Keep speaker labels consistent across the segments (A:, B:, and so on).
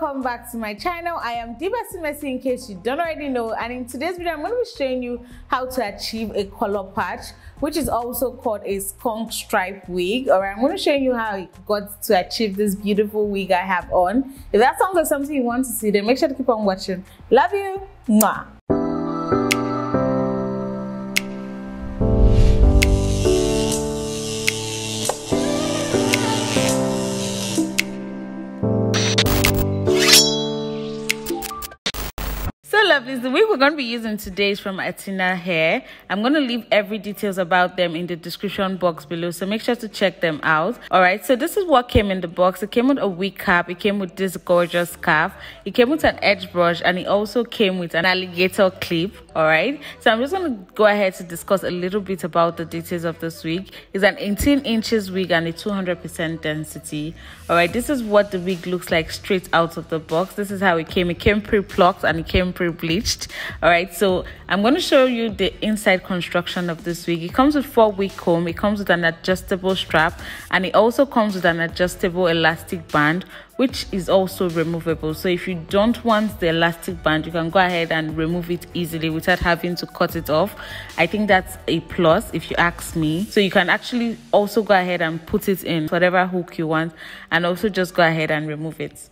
A: welcome back to my channel. I am Messi in case you don't already know, and in today's video I'm going to be showing you how to achieve a color patch, which is also called a skunk stripe wig. Alright, I'm going to show you how I got to achieve this beautiful wig I have on. If that sounds like something you want to see, then make sure to keep on watching. Love you. Mwah. Lovelies, the wig we're going to be using today is from Atina Hair. I'm going to leave every details about them in the description box below, so make sure to check them out. Alright, so this is what came in the box. It came with a wig cap, it came with this gorgeous scarf, it came with an edge brush, and it also came with an alligator clip. Alright, so I'm just going to go ahead to discuss a little bit about the details of this wig. It's an 18 inches wig and a 200% density. Alright, this is what the wig looks like straight out of the box. This is how it came. It came pre-plucked and it came pre-bleached. Alright, so I'm going to show you the inside construction of this wig. It comes with 4 wig comb, it comes with an adjustable strap, and it also comes with an adjustable elastic band, which is also removable. So if you don't want the elastic band, you can go ahead and remove it easily without having to cut it off. I think that's a plus if you ask me. So you can actually also go ahead and put it in whatever hook you want, and also just go ahead and remove it.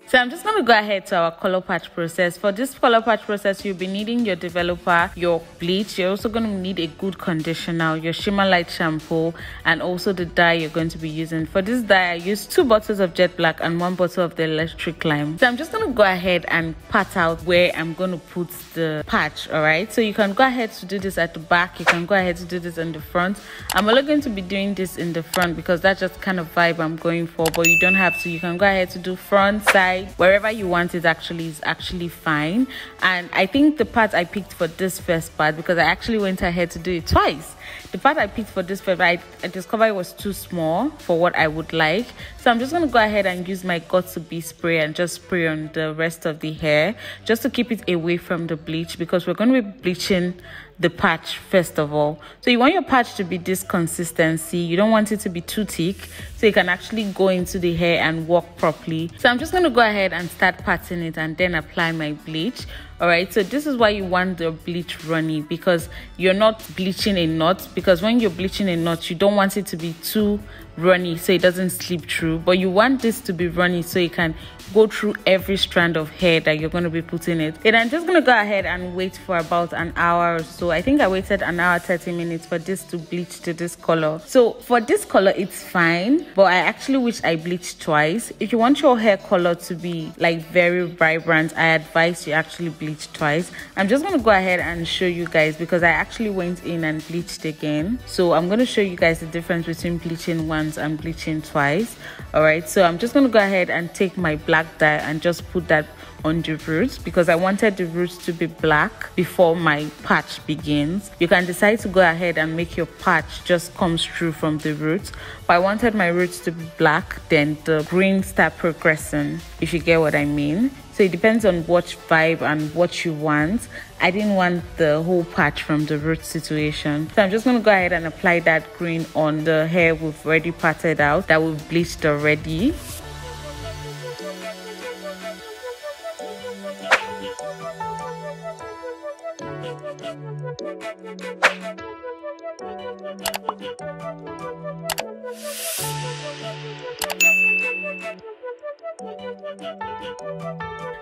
A: So I'm just going to go ahead to our color patch process. For this color patch process, you'll be needing your developer, your bleach. You're also going to need a good conditioner, your shimmer light shampoo, and also the dye you're going to be using. For this dye, I used 2 bottles of jet black and 1 bottle of the electric lime. So I'm just going to go ahead and pat out where I'm going to put the patch. Alright, so you can go ahead to do this at the back, you can go ahead to do this in the front. I'm only going to be doing this in the front because that's just kind of vibe I'm going for, but you don't have to. You can go ahead to do front, side, wherever you want it. Is actually fine. And I think the part I picked for this first part, because I actually went ahead to do it twice, the part I picked for this first, I discovered it was too small for what I would like. So I'm just going to go ahead and use my Got2b spray and just spray on the rest of the hair, just to keep it away from the bleach, because we're going to be bleaching the patch first of all. So you want your patch to be this consistency. You don't want it to be too thick, so you can actually go into the hair and work properly. So I'm just going to go ahead and start patting it and then apply my bleach. Alright, so this is why you want the bleach runny, because you're not bleaching a knot. Because when you're bleaching a knot, you don't want it to be too runny so it doesn't slip through, but you want this to be runny so you can go through every strand of hair that you're going to be putting it. And I'm just going to go ahead and wait for about an hour or so. I think I waited an hour 30 minutes for this to bleach to this color. So for this color it's fine, but I actually wish I bleached twice. If you want your hair color to be like very vibrant, I advise you actually bleach twice. I'm just going to go ahead and show you guys, because I actually went in and bleached again. So I'm going to show you guys the difference between bleaching once and bleaching twice. Alright, so I'm just going to go ahead and take my black dye and just put that on the roots, because I wanted the roots to be black before my patch begins. You can decide to go ahead and make your patch just comes through from the roots, but I wanted my roots to be black, then the green start progressing, if you get what I mean. So it depends on what vibe and what you want. I didn't want the whole patch from the root situation. So I'm just going to go ahead and apply that green on the hair we've already patted out, that we've bleached already.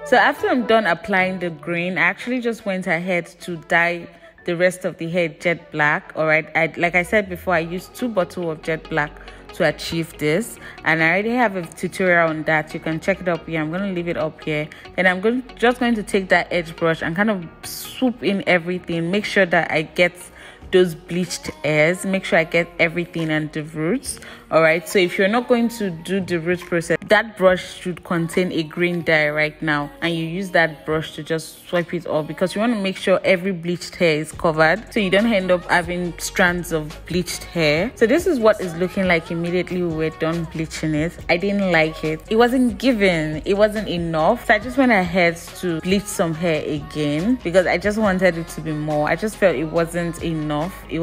A: So after I'm done applying the green, I actually just went ahead to dye the rest of the hair jet black. Alright, like I said before, I used 2 bottles of jet black to achieve this, and I already have a tutorial on that. You can check it up here. I'm going to leave it up here. Then I'm just going to take that edge brush and kind of swoop in everything. Make sure that I get those bleached hairs, make sure I get everything and the roots. Alright, so if you're not going to do the root process, that brush should contain a green dye right now, and you use that brush to just swipe it off, because you want to make sure every bleached hair is covered, so you don't end up having strands of bleached hair. So this is what it's looking like immediately we were done bleaching it. I didn't like it. It wasn't given, it wasn't enough. So I just went ahead to bleach some hair again, because I just wanted it to be more. I just felt it wasn't enough. enough. It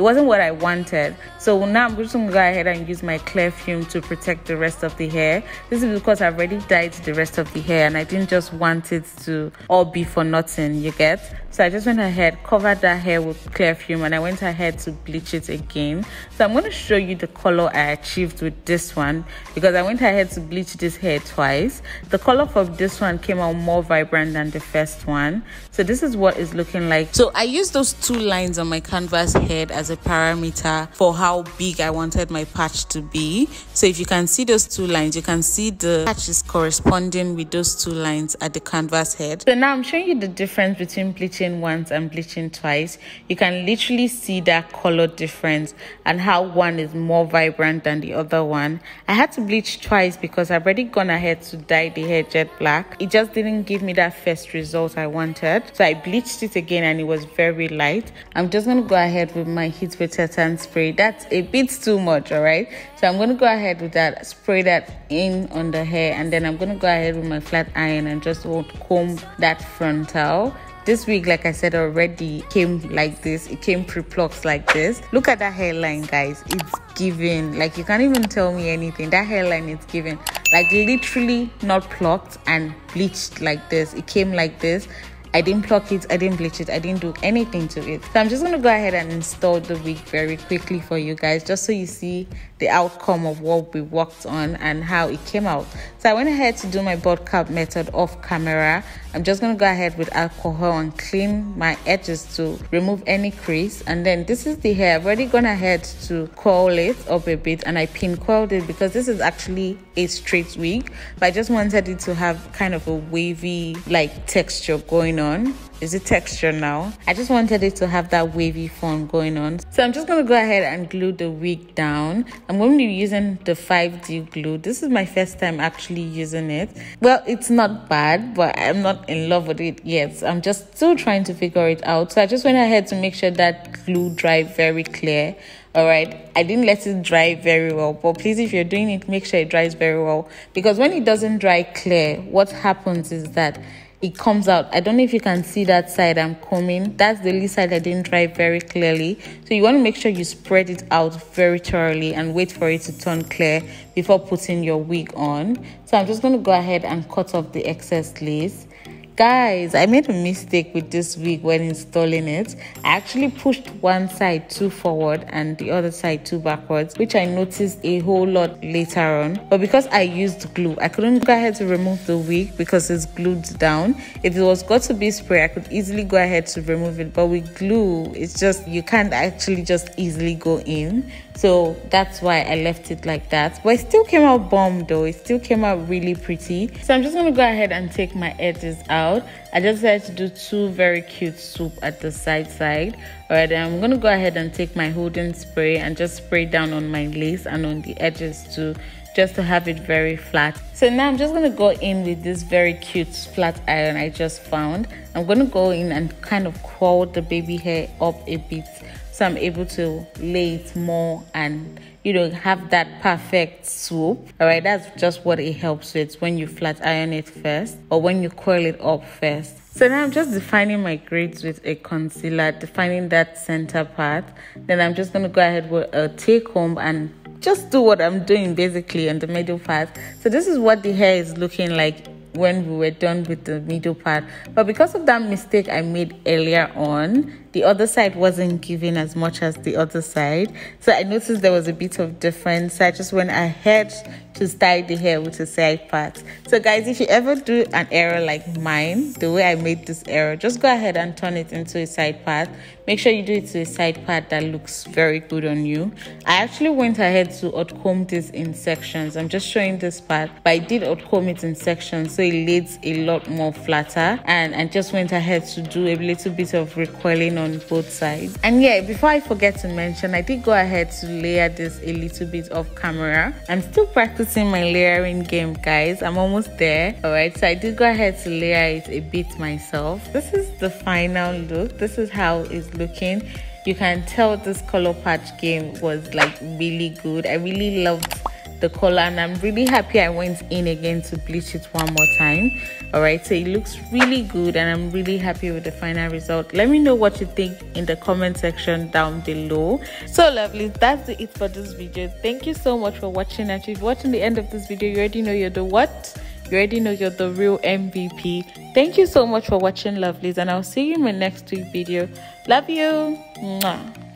A: wasn't what I wanted. So now I'm just gonna go ahead and use my clear film to protect the rest of the hair. This is because I've already dyed the rest of the hair and I didn't just want it to all be for nothing, you get? So I just went ahead, covered that hair with clear film, and I went ahead to bleach it again. So I'm going to show you the color I achieved with this one, because I went ahead to bleach this hair twice. The color for this one came out more vibrant than the first one. So this is what it's looking like. So I used those 2 lines on my canvas head as a parameter for how big I wanted my patch to be. So if you can see those 2 lines, you can see the patch is corresponding with those 2 lines at the canvas head. So now I'm showing you the difference between bleaching once and bleaching twice. You can literally see that color difference and how one is more vibrant than the other one. I had to bleach twice because I've already gone ahead to dye the hair jet black. It just didn't give me that first result I wanted, so I bleached it again and it was very light. I'm just going to go ahead with my heat protectant spray. That's a bit too much, all right? So I'm going to go ahead with that, spray that in on the hair, and then I'm going to go ahead with my flat iron and just comb that frontal. This wig, like I said already, came like this. It came pre-plucked like this. Look at that hairline, guys. It's giving, like, you can't even tell me anything. That hairline is giving, like, literally not plucked and bleached like this. It came like this. I didn't pluck it, I didn't bleach it, I didn't do anything to it. So I'm just going to go ahead and install the wig very quickly for you guys, just so you see the outcome of what we worked on and how it came out. So I went ahead to do my bud cap method off camera. I'm just going to go ahead with alcohol and clean my edges to remove any crease. And then this is the hair. I've already gone ahead to coil it up a bit, and I pin coiled it because this is actually a straight wig, but I just wanted it to have kind of a wavy like texture going on. Is it texture now? I just wanted it to have that wavy form going on. So I'm just going to go ahead and glue the wig down. I'm going to be using the 5D glue. This is my first time actually using it. Well, it's not bad, but I'm not in love with it yet. I'm just still trying to figure it out. So I just went ahead to make sure that glue dried very clear. All right, I didn't let it dry very well, but please, if you're doing it, make sure it dries very well, because when it doesn't dry clear, what happens is that it comes out. I don't know if you can see that side I'm combing. That's the only side I didn't dry very clearly. So you want to make sure you spread it out very thoroughly and wait for it to turn clear before putting your wig on. So I'm just going to go ahead and cut off the excess lace. Guys, I made a mistake with this wig when installing it. I actually pushed one side too forward and the other side too backwards, which I noticed a whole lot later on. But because I used glue, I couldn't go ahead to remove the wig because it's glued down. If it was got to be spray, I could easily go ahead to remove it. But with glue, it's just, you can't actually just easily go in. So that's why I left it like that. But it still came out bomb though. It still came out really pretty. So I'm just going to go ahead and take my edges out. I just had to do 2 very cute swoop at the side. Alright, I'm going to go ahead and take my holding spray and just spray down on my lace and on the edges too, just to have it very flat. So now I'm just going to go in with this very cute flat iron I just found. I'm going to go in and kind of curl the baby hair up a bit, so I'm able to lay it more and, you know, have that perfect swoop. All right, that's just what it helps with when you flat iron it first or when you coil it up first. So now I'm just defining my grades with a concealer, defining that center part. Then I'm just going to go ahead with a take home and just do what I'm doing basically on the middle part. So this is what the hair is looking like when we were done with the middle part. But because of that mistake I made earlier on, the other side wasn't giving as much as the other side. So I noticed there was a bit of difference. So I just went ahead to style the hair with the side part. So guys, if you ever do an error like mine, the way I made this error, just go ahead and turn it into a side part. Make sure you do it to a side part that looks very good on you. I actually went ahead to outcomb this in sections. I'm just showing this part, but I did outcomb it in sections so it lays a lot more flatter, and I just went ahead to do a little bit of recoiling on both sides. And yeah, before I forget to mention, I did go ahead to layer this a little bit off camera. I'm still practicing my layering game, guys. I'm almost there. All right, so I did go ahead to layer it a bit myself. This is the final look. This is how it's looking. You can tell this color patch game was like really good. I really loved the color, and I'm really happy I went in again to bleach it one more time. All right, so it looks really good and I'm really happy with the final result. Let me know what you think in the comment section down below. So lovely, that's it for this video. Thank you so much for watching. And if you're watching the end of this video, you already know you're the what? You already know you're the real MVP. Thank you so much for watching, lovelies, and I'll see you in my next week video. Love you. Mwah.